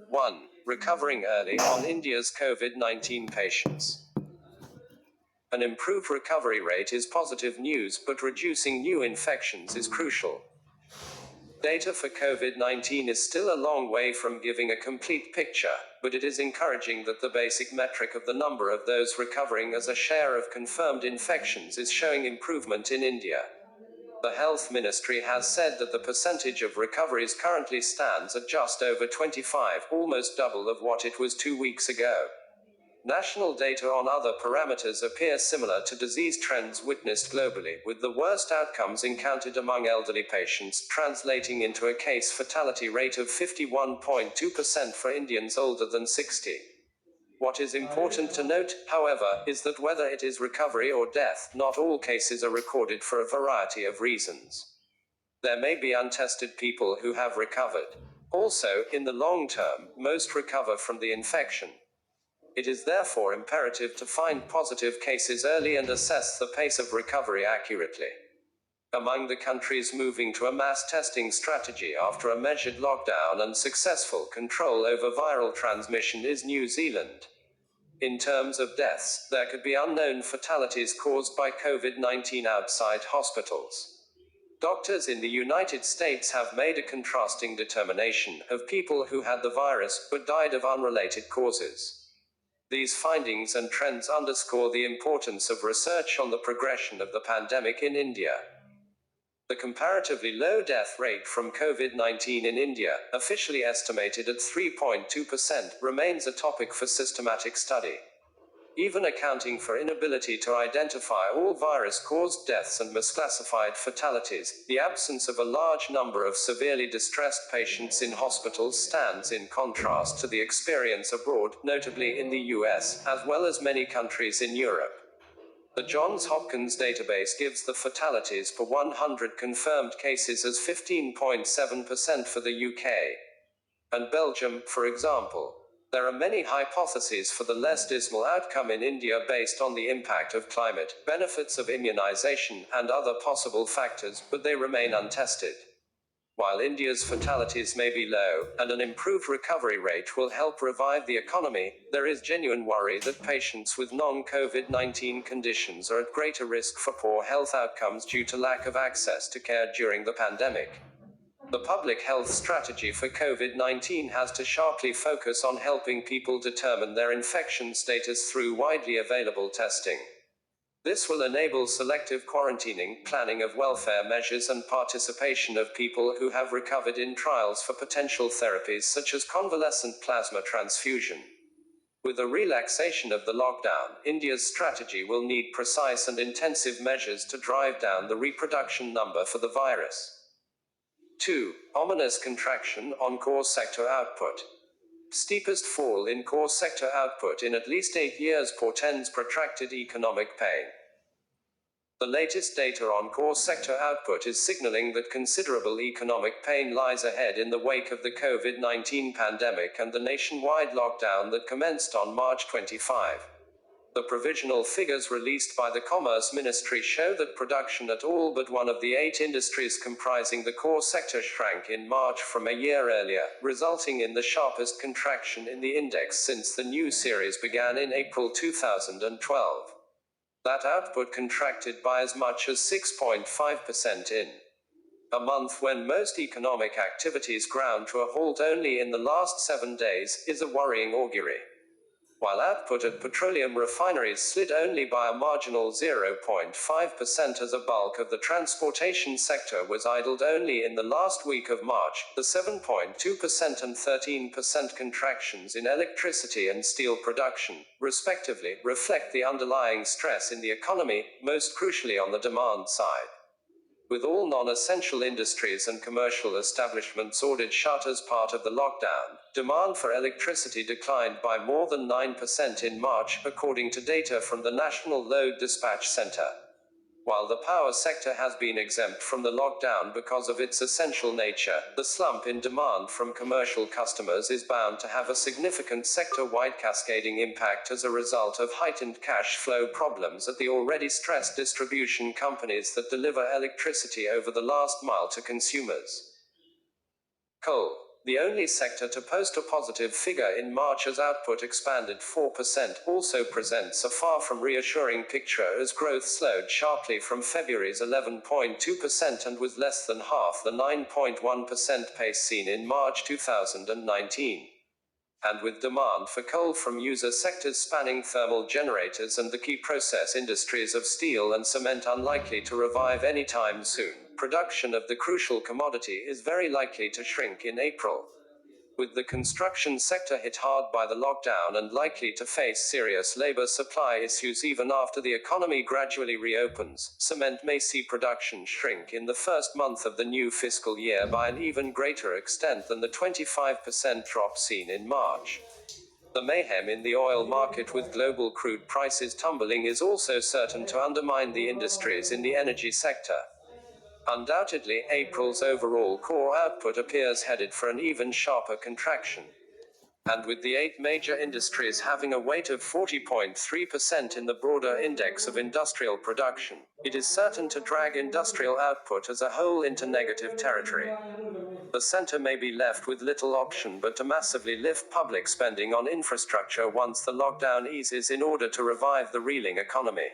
1. Recovering early on India's COVID-19 patients. An improved recovery rate is positive news, but reducing new infections is crucial. Data for COVID-19 is still a long way from giving a complete picture, but it is encouraging that the basic metric of the number of those recovering as a share of confirmed infections is showing improvement in India. The Health Ministry has said that the percentage of recoveries currently stands at just over 25, almost double of what it was 2 weeks ago. National data on other parameters appear similar to disease trends witnessed globally, with the worst outcomes encountered among elderly patients, translating into a case fatality rate of 51.2% for Indians older than 60. What is important to note, however, is that whether it is recovery or death, not all cases are recorded for a variety of reasons. There may be untested people who have recovered. Also, in the long term, most recover from the infection. It is therefore imperative to find positive cases early and assess the pace of recovery accurately. Among the countries moving to a mass testing strategy after a measured lockdown and successful control over viral transmission is New Zealand. In terms of deaths, there could be unknown fatalities caused by COVID-19 outside hospitals. Doctors in the United States have made a contrasting determination of people who had the virus but died of unrelated causes. These findings and trends underscore the importance of research on the progression of the pandemic in India. The comparatively low death rate from COVID-19 in India, officially estimated at 3.2%, remains a topic for systematic study. Even accounting for inability to identify all virus-caused deaths and misclassified fatalities, the absence of a large number of severely distressed patients in hospitals stands in contrast to the experience abroad, notably in the US, as well as many countries in Europe. The Johns Hopkins database gives the fatalities per 100 confirmed cases as 15.7% for the UK and Belgium, for example. There are many hypotheses for the less dismal outcome in India based on the impact of climate, benefits of immunization, and other possible factors, but they remain untested. While India's fatalities may be low, and an improved recovery rate will help revive the economy, there is genuine worry that patients with non-COVID-19 conditions are at greater risk for poor health outcomes due to lack of access to care during the pandemic. The public health strategy for COVID-19 has to sharply focus on helping people determine their infection status through widely available testing. This will enable selective quarantining, planning of welfare measures, and participation of people who have recovered in trials for potential therapies such as convalescent plasma transfusion. With a relaxation of the lockdown, India's strategy will need precise and intensive measures to drive down the reproduction number for the virus. 2. Ominous contraction on core sector output. Steepest fall in core sector output in at least 8 years portends protracted economic pain. The latest data on core sector output is signaling that considerable economic pain lies ahead in the wake of the COVID-19 pandemic and the nationwide lockdown that commenced on March 25. The provisional figures released by the Commerce Ministry show that production at all but one of the 8 industries comprising the core sector shrank in March from a year earlier, resulting in the sharpest contraction in the index since the new series began in April 2012. That output contracted by as much as 6.5% in a month when most economic activities ground to a halt only in the last 7 days, is a worrying augury. While output at petroleum refineries slid only by a marginal 0.5% as a bulk of the transportation sector was idled only in the last week of March, the 7.2% and 13% contractions in electricity and steel production, respectively, reflect the underlying stress in the economy, most crucially on the demand side. With all non-essential industries and commercial establishments ordered shut as part of the lockdown, demand for electricity declined by more than 9% in March, according to data from the National Load Dispatch Center. While the power sector has been exempt from the lockdown because of its essential nature, the slump in demand from commercial customers is bound to have a significant sector-wide cascading impact as a result of heightened cash flow problems at the already stressed distribution companies that deliver electricity over the last mile to consumers. Coal. The only sector to post a positive figure in March as output expanded 4%, also presents a far from reassuring picture as growth slowed sharply from February's 11.2% and was less than half the 9.1% pace seen in March 2019. And with demand for coal from user sectors spanning thermal generators and the key process industries of steel and cement unlikely to revive anytime soon, production of the crucial commodity is very likely to shrink in April. With the construction sector hit hard by the lockdown and likely to face serious labor supply issues even after the economy gradually reopens, cement may see production shrink in the first month of the new fiscal year by an even greater extent than the 25% drop seen in March. The mayhem in the oil market with global crude prices tumbling is also certain to undermine the industries in the energy sector. Undoubtedly, April's overall core output appears headed for an even sharper contraction. And with the 8 major industries having a weight of 40.3% in the broader index of industrial production, it is certain to drag industrial output as a whole into negative territory. The center may be left with little option but to massively lift public spending on infrastructure once the lockdown eases in order to revive the reeling economy.